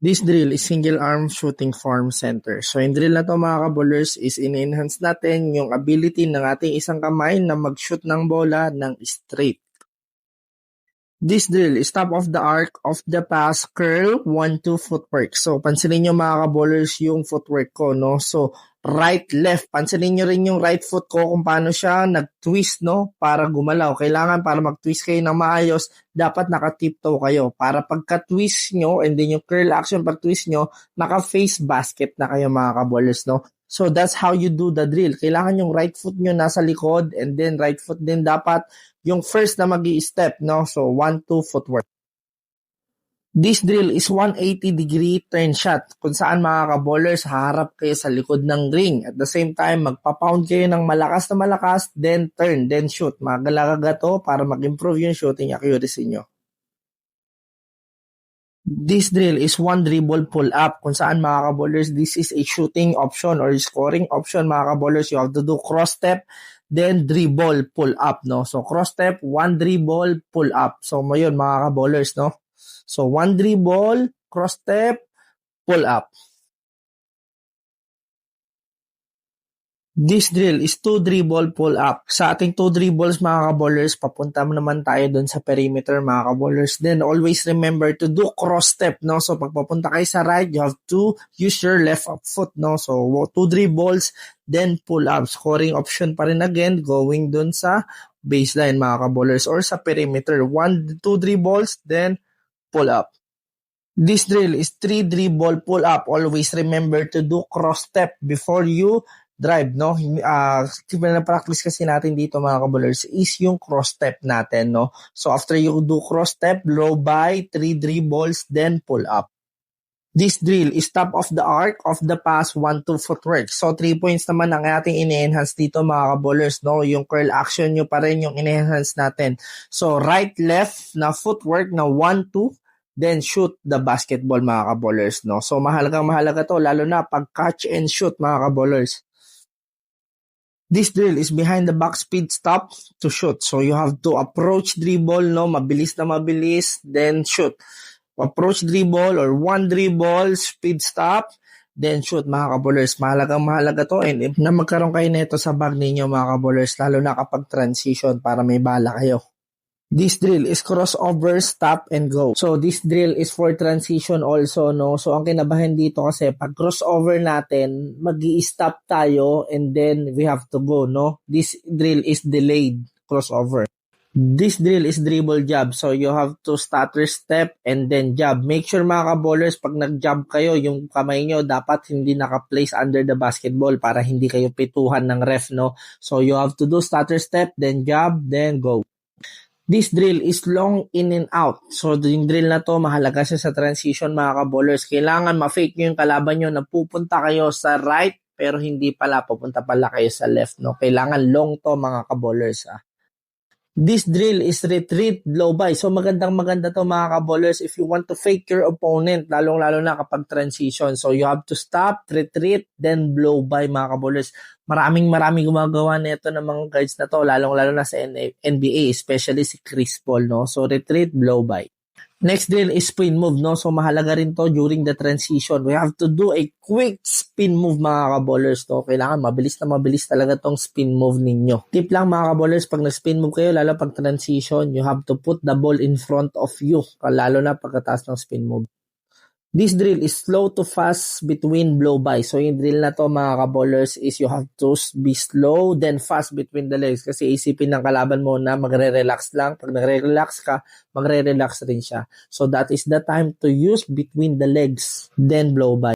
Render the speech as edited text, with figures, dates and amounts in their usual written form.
This drill is single arm shooting form center. So yung drill na to mga kabowlers is in-enhance natin yung ability ng ating isang kamay na mag-shoot ng bola ng straight. This drill is top of the arc of the pass curl 1-2 footwork. So pansinin nyo mga kabowlers yung footwork ko, no? So right, left. Pansinin nyo rin yung right foot ko kung paano siya nag-twist, no? Para gumalaw. Kailangan para mag-twist kayo ng maayos, dapat naka-tiptoe kayo. Para pagka-twist nyo, and then yung curl action pag-twist nyo, naka-face basket na kayo mga kabowlers, no? So that's how you do the drill. Kailangan yung right foot nyo nasa likod, and then right foot din dapat yung first na magi-step, no? So 1-2 footwork. This drill is 180-degree turn shot kung saan mga kabowlers haharap kayo sa likod ng ring. At the same time, magpa-pound kayo ng malakas na malakas, then turn, then shoot. Magalaga to para mag-improve yung shooting accuracy nyo. This drill is one dribble pull-up kung saan mga kabowlers, this is a shooting option or scoring option mga kabowlers. You have to do cross-step, then dribble pull-up, no? So cross-step, one dribble pull-up. So ngayon mga kabowlers, no? So, one dribble, cross step, pull up. This drill is two dribble, pull up. Sa ating two dribbles, mga kabowlers, papunta naman tayo dun sa perimeter, mga kabowlers. Then, always remember to do cross step, no? So, pag papunta kayo sa right, you have to use your left foot, no? So, two dribbles, then pull up. Scoring option pa rin again, going dun sa baseline, mga kabowlers, or sa perimeter. Two dribbles, then pull up. This drill is three dribble pull up. Always remember to do cross step before you drive, no? Na practice kasi natin dito mga kabowlers is yung cross step natin, no? So after you do cross step, blow by, three dribbles, then pull up. This drill is top of the arc of the pass 1-2 footwork. So 3 points naman ang ating in-enhance dito mga kabowlers, no? Yung curl action nyo pa rin yung in-enhance natin. So right, left na footwork na 1-2, then shoot the basketball mga kabowlers, no? So mahalaga to lalo na pag catch and shoot mga kabowlers. This drill is behind the back speed stop to shoot. So you have to approach dribble, no? Mabilis na mabilis, then shoot. Approach dribble or one dribble, speed stop, then shoot mga kabowlers. Mahalaga to, and if na magkaroon kayo nito sa bag ninyo mga kabowlers, lalo na kapag transition para may bala kayo. This drill is crossover, stop, and go. So, this drill is for transition also, no? So, ang kinabahan dito kasi, pag crossover natin, mag-i-stop tayo, and then we have to go, no? This drill is delayed crossover. This drill is dribble jab. So, you have to stutter step, and then jab. Make sure mga kabowlers, pag nag-jab kayo, yung kamay nyo dapat hindi naka-place under the basketball para hindi kayo pituhan ng ref, no? So, you have to do stutter step, then jab, then go. This drill is long in and out. So, yung drill na to, mahalaga siya sa transition mga kabowlers. Kailangan ma-fake nyo yung kalaban nyo na pupunta kayo sa right, pero hindi pala, pupunta pala kayo sa left, no? Kailangan long to mga kabowlers, This drill is retreat, blow by. So, maganda to mga kabowlers if you want to fake your opponent, lalong-lalo na kapag transition. So, you have to stop, retreat, then blow by mga kabowlers. Maraming gumagawa nito ng mga guards na to, lalong-lalo na sa NBA, especially si Chris Paul, no? So, retreat, blow by. Next drill is spin move, no? So, mahalaga rin to during the transition. We have to do a quick spin move, mga kabowlers, no? Kailangan mabilis talaga tong spin move ninyo. Tip lang, mga kabowlers, pag nag-spin move kayo, lalo pag transition, you have to put the ball in front of you, lalo na pagkataas ng spin move. This drill is slow to fast between blow by. So, yung drill na to mga kabowlers is you have to be slow then fast between the legs. Kasi isipin ng kalaban mo na magre-relax lang. Pag nagre-relax ka, magre-relax rin siya. So, that is the time to use between the legs then blow by.